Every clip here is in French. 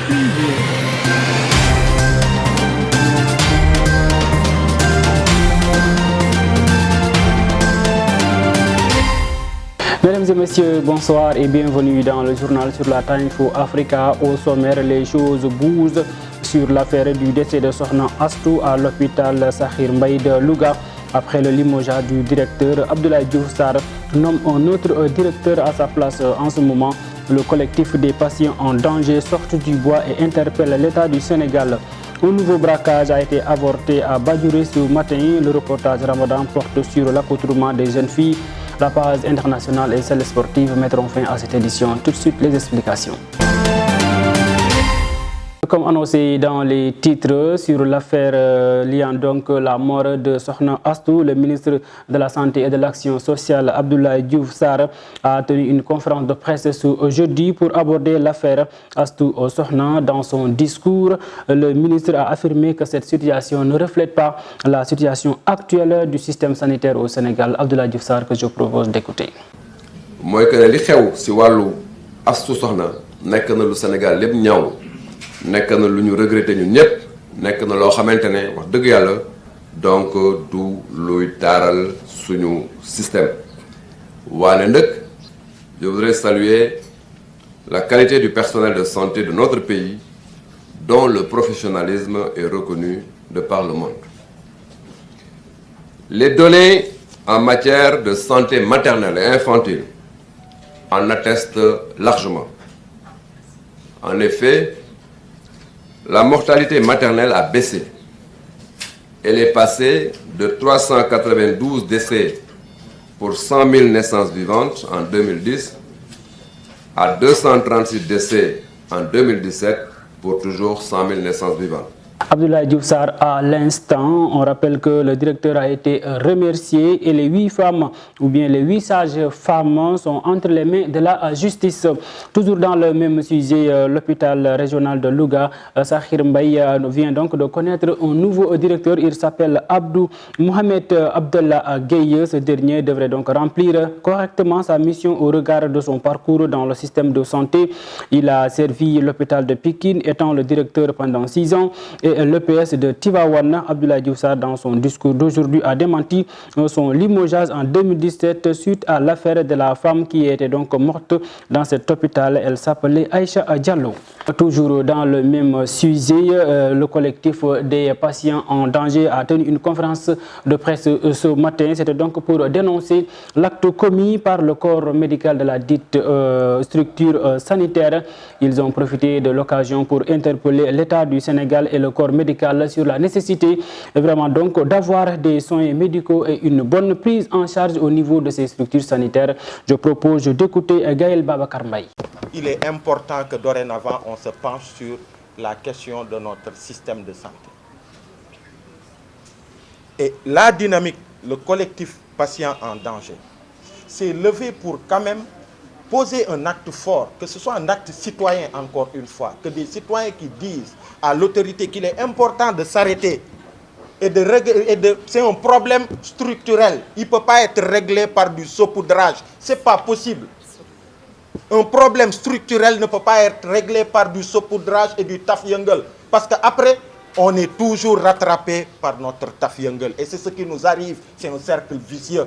Mesdames et messieurs, bonsoir et bienvenue dans le journal sur la Timefo Africa. Au sommaire, les choses bougent sur l'affaire du décès de Sokhna Astou à l'hôpital Sakhir Mbaye de Louga. Après le limogeage du directeur, Abdoulaye Diouf Sarr nomme un autre directeur à sa place en ce moment. Le collectif des patients en danger sort du bois et interpelle l'État du Sénégal. Un nouveau braquage a été avorté à Badjouré ce matin. Le reportage Ramadan porte sur l'accoutrement des jeunes filles. La page internationale et celle sportive mettront fin à cette édition. Tout de suite, les explications. Comme annoncé dans les titres sur l'affaire liant donc la mort de Sokhna Astou, le ministre de la Santé et de l'Action sociale Abdoulaye Diouf Sarr a tenu une conférence de presse ce jeudi pour aborder l'affaire Astou Sokhna. Dans son discours, le ministre a affirmé que cette situation ne reflète pas la situation actuelle du système sanitaire au Sénégal. Abdoulaye Diouf Sarr, que je propose d'écouter. Moi, que li xew ci walu Astou Sokhna nek na lu Sénégal lepp ñaaw. Nek na lu ñu regretter ñun ñëpp nek na loo xamante ne wax dëgg yàlla donc du luy taaral suñu système waane ndëkk je voudrais saluer la qualité du personnel de santé de notre pays dont le professionnalisme est reconnu de par le monde. Les données en matière de santé maternelle et infantile en attestent largement. En effet, la mortalité maternelle a baissé. Elle est passée de 392 décès pour 100 000 naissances vivantes en 2010 à 236 décès en 2017 pour toujours 100 000 naissances vivantes. Abdoulaye Diouf Sarr à l'instant. On rappelle que le directeur a été remercié et les 8 femmes ou bien les 8 sages femmes sont entre les mains de la justice. Toujours dans le même sujet, l'hôpital régional de Louga, Sakhir Mbaye vient donc de connaître un nouveau directeur. Il s'appelle Abdou Mohamed Abdallah Gueye. Ce dernier devrait donc remplir correctement sa mission au regard de son parcours dans le système de santé. Il a servi l'hôpital de Pikine étant le directeur pendant 6 ans. Et l'EPS de Tivaouane, Abdoulaye Diouf Sarr, dans son discours d'aujourd'hui, a démenti son limogeage en 2017 suite à l'affaire de la femme qui était donc morte dans cet hôpital. Elle s'appelait Aïcha Diallo. Toujours dans le même sujet, le collectif des patients en danger a tenu une conférence de presse ce matin. C'était donc pour dénoncer l'acte commis par le corps médical de la dite structure sanitaire. Ils ont profité de l'occasion pour interpeller l'État du Sénégal et le corps médical sur la nécessité vraiment donc d'avoir des soins médicaux et une bonne prise en charge au niveau de ces structures sanitaires. Je propose d'écouter Gaël Babacar Mbaye. Il est important que dorénavant on se penche sur la question de notre système de santé. Et la dynamique, le collectif patient en danger, s'est levé pour quand même poser un acte fort, que ce soit un acte citoyen encore une fois, que des citoyens qui disent à l'autorité qu'il est important de s'arrêter c'est un problème structurel. Il ne peut pas être réglé par du saupoudrage. Ce n'est pas possible. Un problème structurel ne peut pas être réglé par du saupoudrage et du taf-yungle. Parce qu'après, on est toujours rattrapé par notre taf-yungle. Et c'est ce qui nous arrive. C'est un cercle vicieux.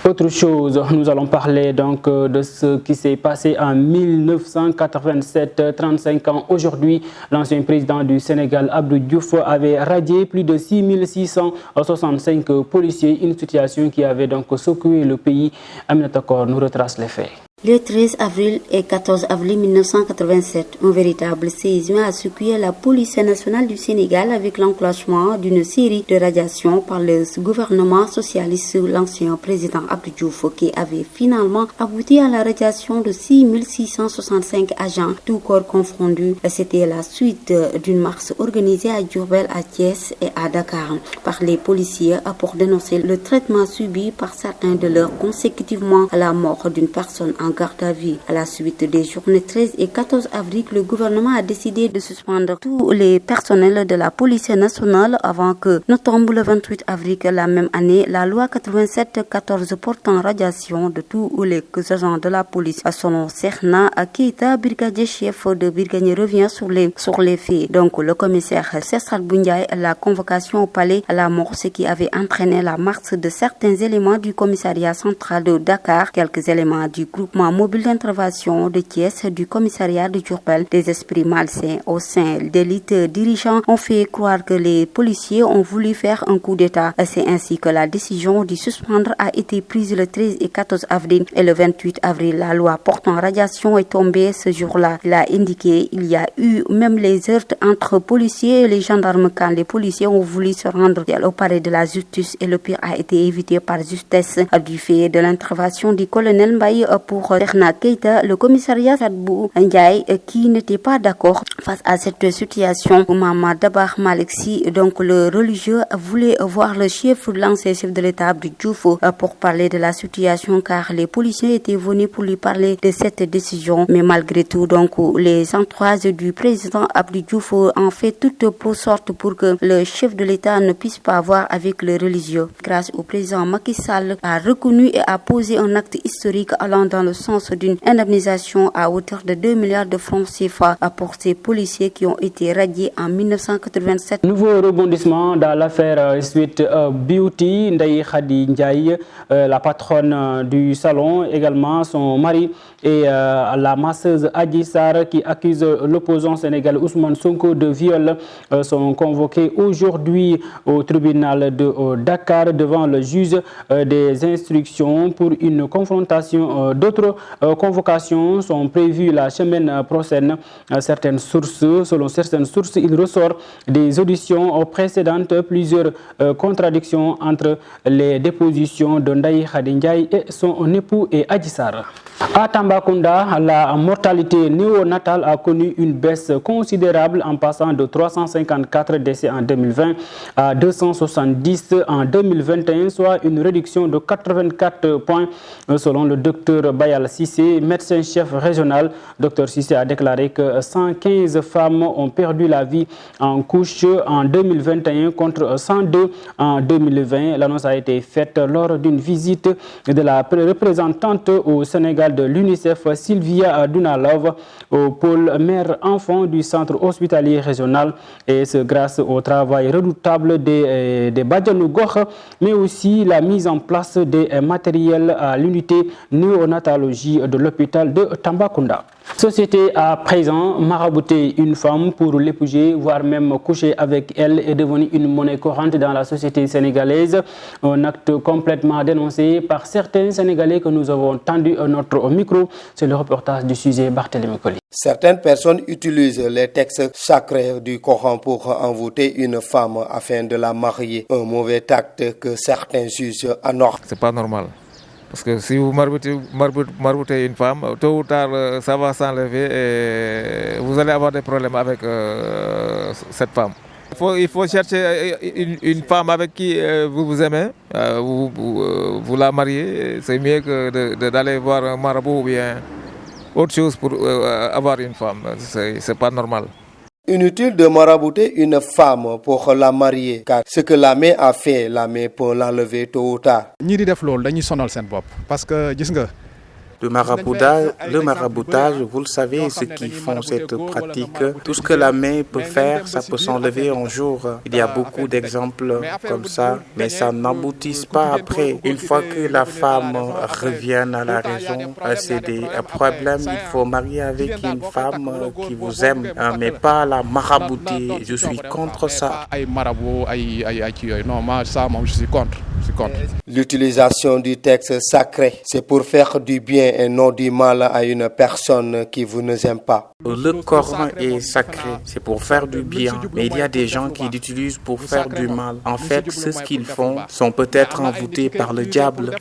Autre chose, nous allons parler donc de ce qui s'est passé en 1987, 35 ans aujourd'hui. L'ancien président du Sénégal, Abdou Diouf, avait radié plus de 6665 policiers, une situation qui avait donc secoué le pays. Aminata Kor nous retrace les faits. Le 13 avril et 14 avril 1987, un véritable séisme a secoué la police nationale du Sénégal avec l'enclenchement d'une série de radiations par le gouvernement socialiste sous l'ancien président Abdou Diouf qui avait finalement abouti à la radiation de 6665 agents, tous corps confondus. C'était la suite d'une marche organisée à Diourbel, à Thiès et à Dakar par les policiers pour dénoncer le traitement subi par certains de leurs consécutivement à la mort d'une personne en en garde à vue. À la suite des journées 13 et 14 avril, le gouvernement a décidé de suspendre tous les personnels de la police nationale avant que ne tombe le 28 avril la même année la loi 87-14 portant radiation de tous les agents de la police. Selon Serna Keita, brigadier chef de brigade, revient sur les faits. Donc le commissaire Cessal Bundiaï, la convocation au palais à la mort, ce qui avait entraîné la marche de certains éléments du commissariat central de Dakar, quelques éléments du groupement mobile d'intervention de Thiès, du commissariat de Diourbel. Des esprits malsains au sein des élites dirigeants ont fait croire que les policiers ont voulu faire un coup d'État. C'est ainsi que la décision de suspendre a été prise le 13 et 14 avril et le 28 avril. La loi portant radiation est tombée ce jour-là. Il a indiqué il y a eu même les heurts entre policiers et les gendarmes quand les policiers ont voulu se rendre au palais de la justice et le pire a été évité par justesse du fait de l'intervention du colonel Mbaye pour Serna Keita, le commissariat Sadbou Ndiaye qui n'était pas d'accord face à cette situation. Maman Dabar Maliksi, donc le religieux, voulait voir le l'ancien chef de l'État Abdou Diouf pour parler de la situation car les policiers étaient venus pour lui parler de cette décision. Mais malgré tout, donc les entourages du président Abdou Diouf ont fait toute sorte pour que le chef de l'État ne puisse pas voir avec les religieux. Grâce au président Macky Sall a reconnu et a posé un acte historique allant dans le sens d'une indemnisation à hauteur de 2 milliards de francs CFA pour ces policiers qui ont été radiés en 1987. Nouveau rebondissement dans l'affaire Sweet Beauty. Ndaye Khady Ndiaye, la patronne du salon, également son mari et la masseuse Adji Sarr qui accuse l'opposant sénégalais Ousmane Sonko de viol sont convoqués aujourd'hui au tribunal de Dakar devant le juge des instructions pour une confrontation. D'autres convocations sont prévues la semaine prochaine. Selon certaines sources, il ressort des auditions précédentes plusieurs contradictions entre les dépositions de Ndaye Khady Ndiaye et son époux et Adji Sarr. À Tambacounda, la mortalité néonatale a connu une baisse considérable en passant de 354 décès en 2020 à 270 en 2021, soit une réduction de 84 points selon le docteur Bayal Sissé, médecin-chef régional. Dr Sissé a déclaré que 115 femmes ont perdu la vie en couche en 2021 contre 102 en 2020. L'annonce a été faite lors d'une visite de la représentante au Sénégal de l'UNICEF, Sylvia Dunalov, au pôle mère-enfant du centre hospitalier régional, et ce grâce au travail redoutable des Badianou Gokh, mais aussi la mise en place des matériels à l'unité néonatologie de l'hôpital de Tambacounda. Société à présent, marabouter une femme pour l'épouser, voire même coucher avec elle est devenu une monnaie courante dans la société sénégalaise. Un acte complètement dénoncé par certains Sénégalais que nous avons tendu notre micro. C'est le reportage du sujet Barthélémy Colli. Certaines personnes utilisent les textes sacrés du Coran pour envoûter une femme afin de la marier. Un mauvais acte que certains jugent anormal. C'est pas normal. Parce que si vous marboutez une femme, tôt ou tard, ça va s'enlever et vous allez avoir des problèmes avec cette femme. Il faut chercher une femme avec qui vous aimez, vous la mariez. C'est mieux que d'aller voir un marabout ou bien autre chose pour avoir une femme. C'est pas normal. Inutile de marabouter une femme pour la marier, car ce que la main a fait, la main peut l'enlever tôt ou tard. Parce que Le maraboutage, vous le savez, ceux qui font cette pratique, tout ce que la main peut faire, ça peut s'enlever un jour. Il y a beaucoup d'exemples comme ça, mais ça n'aboutit pas après. Une fois que la femme revient à la raison, c'est des problèmes. Il faut marier avec une femme qui vous aime, mais pas la marabouter. Je suis contre ça. Non, moi, ça, je suis contre. L'utilisation du texte sacré, c'est pour faire du bien et non du mal à une personne qui vous ne aime pas. Le Coran est sacré, c'est pour faire du bien, mais il y a des gens qui l'utilisent pour faire du mal. En fait, ce qu'ils font sont peut-être envoûtés par le diable.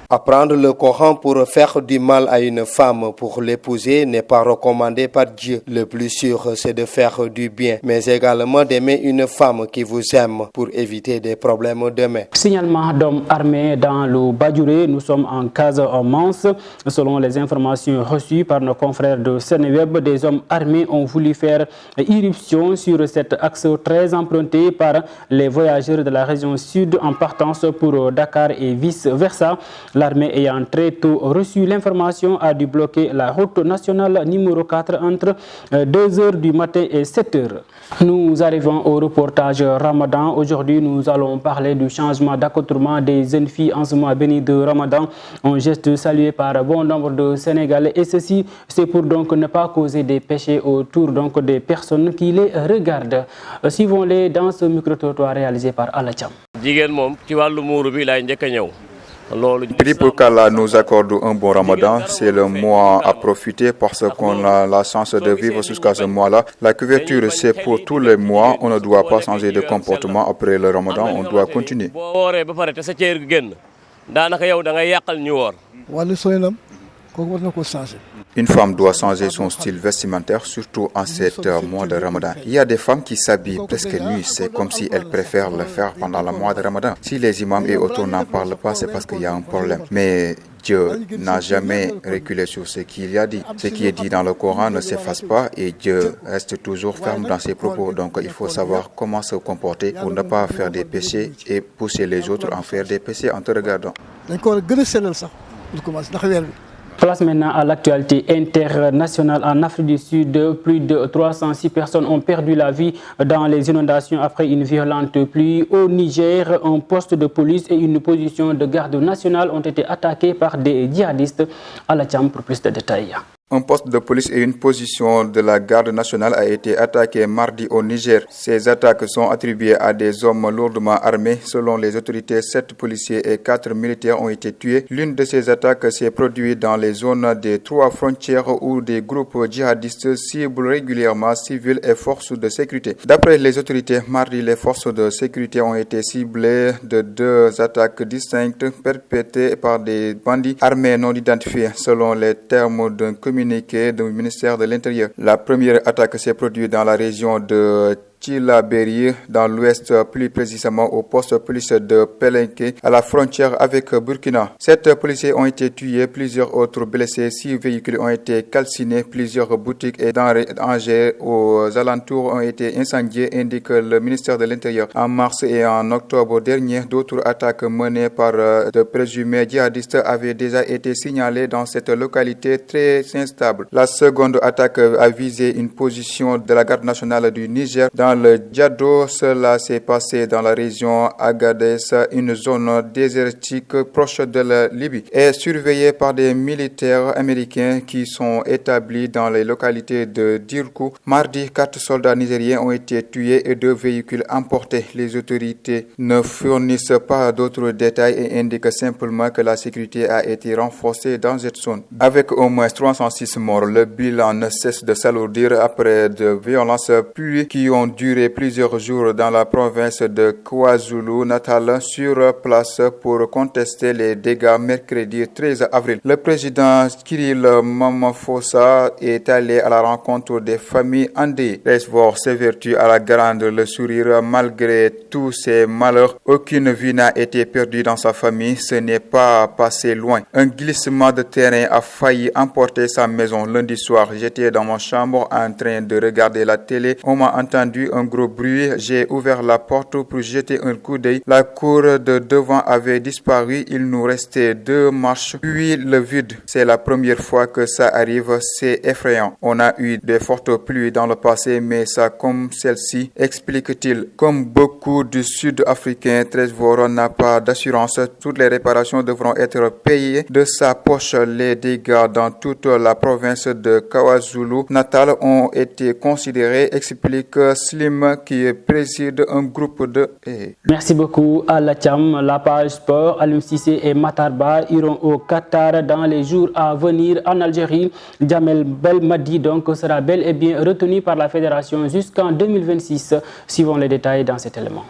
Apprendre le Coran pour faire du mal à une femme pour l'épouser n'est pas recommandé par Dieu. Le plus sûr, c'est de faire du bien, mais également d'aimer une femme qui vous aime. extrême pour éviter des problèmes demain. Signalement d'hommes armés dans le Badjouré, nous sommes en Casamance. Selon les informations reçues par nos confrères de Seneweb, des hommes armés ont voulu faire irruption sur cet axe très emprunté par les voyageurs de la région sud en partance pour Dakar et vice-versa. L'armée ayant très tôt reçu l'information a dû bloquer la route nationale numéro 4 entre 2h du matin et 7h. Nous arrivons au reportage Ramadan. Aujourd'hui, nous allons parler du changement d'accoutrement des jeunes filles en ce mois béni de Ramadan. Un geste salué par bon nombre de Sénégalais. Et ceci, c'est pour donc ne pas causer des péchés autour donc des personnes qui les regardent. Suivons-les dans ce micro-trottoir réalisé par Alacham. Prie pour qu'Allah nous accorde un bon Ramadan, c'est le mois à profiter parce qu'on a la chance de vivre jusqu'à ce mois-là. La couverture, c'est pour tous les mois, on ne doit pas changer de comportement après le Ramadan, on doit continuer. Une femme doit changer son style vestimentaire, surtout en cet mois de Ramadan. Il y a des femmes qui s'habillent presque nues, c'est comme si elles préfèrent le faire pendant le mois de Ramadan. Si les imams et autres n'en parlent pas, c'est parce qu'il y a un problème. Mais Dieu n'a jamais reculé sur ce qu'il a dit. Ce qui est dit dans le Coran ne s'efface pas et Dieu reste toujours ferme dans ses propos. Donc il faut savoir comment se comporter pour ne pas faire des péchés et pousser les autres à faire des péchés en te regardant. Place maintenant à l'actualité internationale. En Afrique du Sud, plus de 306 personnes ont perdu la vie dans les inondations après une violente pluie. Au Niger, un poste de police et une position de garde nationale ont été attaqués par des djihadistes. À la Tcham pour plus de détails. Un poste de police et une position de la garde nationale a été attaqué mardi au Niger. Ces attaques sont attribuées à des hommes lourdement armés. Selon les autorités, 7 policiers et 4 militaires ont été tués. L'une de ces attaques s'est produite dans les zones des 3 frontières où des groupes djihadistes ciblent régulièrement civils et forces de sécurité. D'après les autorités, mardi, les forces de sécurité ont été ciblées de 2 attaques distinctes perpétrées par des bandits armés non identifiés, selon les termes d'un communiqué du ministère de l'Intérieur. La première attaque s'est produite dans la région de Tillabéri, dans l'ouest, plus précisément au poste de police de Pelenke, à la frontière avec Burkina. 7 policiers ont été tués, plusieurs autres blessés, 6 véhicules ont été calcinés, plusieurs boutiques et denrées aux alentours ont été incendiées, indique le ministère de l'Intérieur. En mars et en octobre dernier, d'autres attaques menées par de présumés djihadistes avaient déjà été signalées dans cette localité très instable. La seconde attaque a visé une position de la garde nationale du Niger dans le Djado. Cela s'est passé dans la région Agadez, une zone désertique proche de la Libye, et surveillée par des militaires américains qui sont établis dans les localités de Dirkou. Mardi, 4 soldats nigériens ont été tués et 2 véhicules emportés. Les autorités ne fournissent pas d'autres détails et indiquent simplement que la sécurité a été renforcée dans cette zone. Avec au moins 306 morts, le bilan ne cesse de s'alourdir après de violences pluies qui ont duré plusieurs jours dans la province de KwaZulu-Natal. Sur place pour contester les dégâts mercredi 13 avril. Le président Cyril Ramaphosa est allé à la rencontre des familles endeuillées. L'espoir s'évertue à la garde le sourire malgré tous ces malheurs. Aucune vie n'a été perdue dans sa famille. Ce n'est pas passé loin. Un glissement de terrain a failli emporter sa maison lundi soir. J'étais dans ma chambre en train de regarder la télé. On m'a entendu un gros bruit. J'ai ouvert la porte pour jeter un coup d'œil. La cour de devant avait disparu. Il nous restait 2 marches, puis le vide. C'est la première fois que ça arrive. C'est effrayant. On a eu de fortes pluies dans le passé, mais ça comme celle-ci, explique-t-il. Comme beaucoup du Sud-Africains, Tresvor n'a pas d'assurance. Toutes les réparations devront être payées de sa poche. Les dégâts dans toute la province de KwaZulu-Natal ont été considérés, explique Slim qui préside un groupe de... Merci beaucoup à la Tcham. La page sport, Alioune Cissé et Matarba iront au Qatar dans les jours à venir en Algérie. Djamel Belmadi donc sera bel et bien retenu par la fédération jusqu'en 2026. Suivons les détails dans cet élément.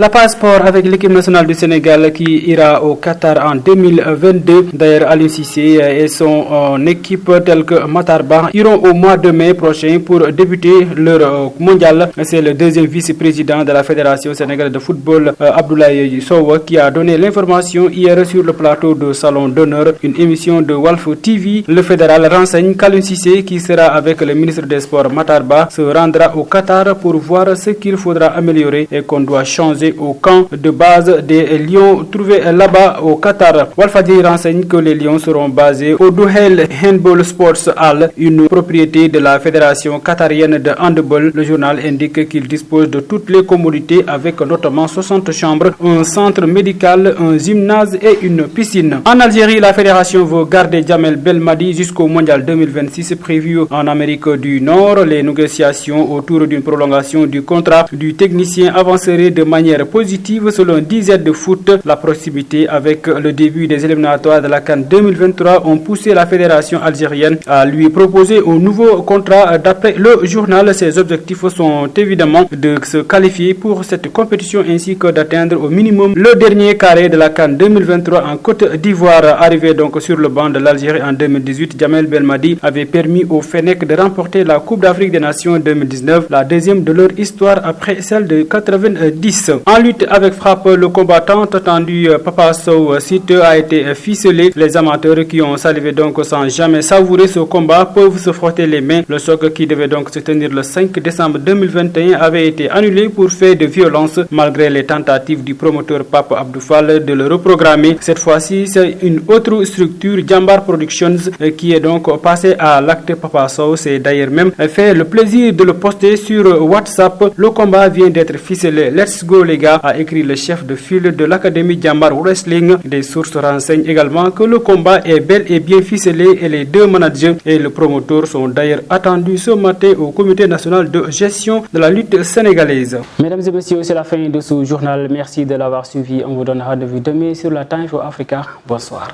La passeport avec l'équipe nationale du Sénégal qui ira au Qatar en 2022. D'ailleurs, Aliou Cissé et son équipe telle que Matarba iront au mois de mai prochain pour débuter leur mondial. C'est le deuxième vice-président de la Fédération sénégalaise de football, Abdoulaye Sow, qui a donné l'information hier sur le plateau de Salon d'honneur, une émission de Walf TV. Le fédéral renseigne qu'Aliou Cissé, qui sera avec le ministre des Sports Matarba, se rendra au Qatar pour voir ce qu'il faudra améliorer et qu'on doit changer au camp de base des Lions trouvés là-bas au Qatar. Walfadjri renseigne que les Lions seront basés au Duhail Handball Sports Hall, une propriété de la Fédération qatarienne de handball. Le journal indique qu'il dispose de toutes les commodités avec notamment 60 chambres, un centre médical, un gymnase et une piscine. En Algérie, la fédération veut garder Djamel Belmadi jusqu'au mondial 2026 prévu en Amérique du Nord. Les négociations autour d'une prolongation du contrat du technicien avanceraient de manière positive selon DZ de foot. La proximité avec le début des éliminatoires de la CAN 2023 ont poussé la fédération algérienne à lui proposer un nouveau contrat. D'après le journal, ses objectifs sont évidemment de se qualifier pour cette compétition ainsi que d'atteindre au minimum le dernier carré de la CAN 2023 en Côte d'Ivoire. Arrivé donc sur le banc de l'Algérie en 2018, Djamel Belmadi avait permis au Fennec de remporter la Coupe d'Afrique des Nations 2019, la deuxième de leur histoire après celle de 90. En lutte avec frappe, le combattant attendu Papa Sow Site a été ficelé. Les amateurs qui ont salivé donc sans jamais savourer ce combat peuvent se frotter les mains. Le choc qui devait donc se tenir le 5 décembre 2021 avait été annulé pour fait de violence malgré les tentatives du promoteur Pape Abdoufal de le reprogrammer. Cette fois-ci, c'est une autre structure, Jambar Productions, qui est donc passée à l'acte. Papa Sow s'est d'ailleurs même fait le plaisir de le poster sur WhatsApp. Le combat vient d'être ficelé. Let's go les gars, a écrit le chef de file de l'académie Jambar Wrestling. Des sources renseignent également que le combat est bel et bien ficelé et les deux managers et le promoteur sont d'ailleurs attendus ce matin au comité national de gestion de la lutte sénégalaise. Mesdames et messieurs, c'est la fin de ce journal. Merci de l'avoir suivi. On vous donne rendez-vous demain sur la Time for Africa. Bonsoir.